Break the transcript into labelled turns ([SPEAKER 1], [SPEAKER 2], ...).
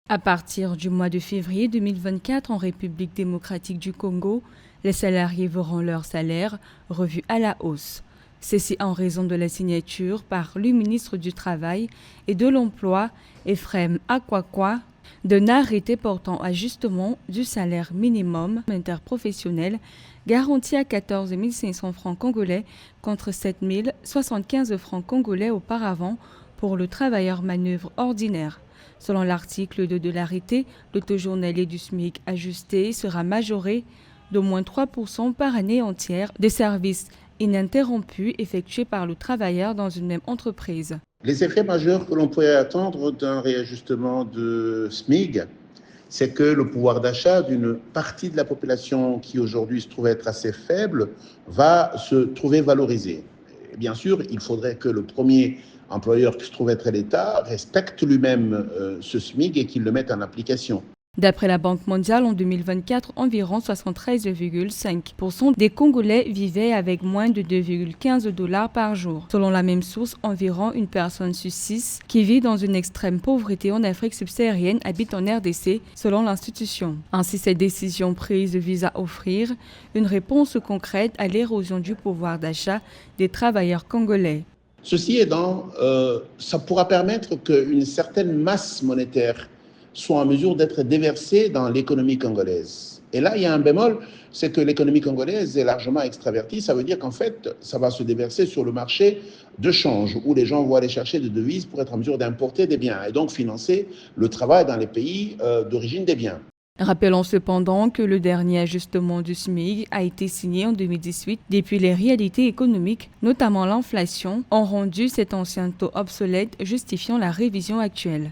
[SPEAKER 1] À partir du mois de février 2024, en République démocratique du Congo, les salariés verront leur salaire revu à la hausse. Ceci en raison de la signature par le ministre du Travail et de l'Emploi, Ephrem Akwakwa, d'un arrêté portant ajustement du salaire minimum interprofessionnel garanti à 14 500 francs congolais contre 7 075 francs congolais auparavant pour le travailleur manœuvre ordinaire. Selon l'article 2 de l'arrêté, le taux journalier du SMIC ajusté sera majoré d'au moins 3% par année entière de services ininterrompus effectués par le travailleur dans une même entreprise.
[SPEAKER 2] Les effets majeurs que l'on pourrait attendre d'un réajustement de SMIC, c'est que le pouvoir d'achat d'une partie de la population qui aujourd'hui se trouve être assez faible va se trouver valorisé. Et bien sûr, il faudrait que le premier employeur qui se trouve être l'État respecte lui-même ce SMIC et qu'il le mette en application.
[SPEAKER 1] D'après la Banque mondiale, en 2024, environ 73,5% des Congolais vivaient avec moins de 2,15 $ par jour. Selon la même source, environ une personne sur 6 qui vit dans une extrême pauvreté en Afrique subsaharienne habite en RDC, selon l'institution. Ainsi, cette décision prise vise à offrir une réponse concrète à l'érosion du pouvoir d'achat des travailleurs congolais.
[SPEAKER 2] Ceci étant, ça pourra permettre qu'une certaine masse monétaire soit en mesure d'être déversée dans l'économie congolaise. Et là, il y a un bémol, c'est que l'économie congolaise est largement extravertie. Ça veut dire qu'en fait, ça va se déverser sur le marché de change, où les gens vont aller chercher des devises pour être en mesure d'importer des biens et donc financer le travail dans les pays d'origine des biens.
[SPEAKER 1] Rappelons cependant que le dernier ajustement du SMIC a été signé en 2018. Depuis, les réalités économiques, notamment l'inflation, ont rendu cet ancien taux obsolète, justifiant la révision actuelle.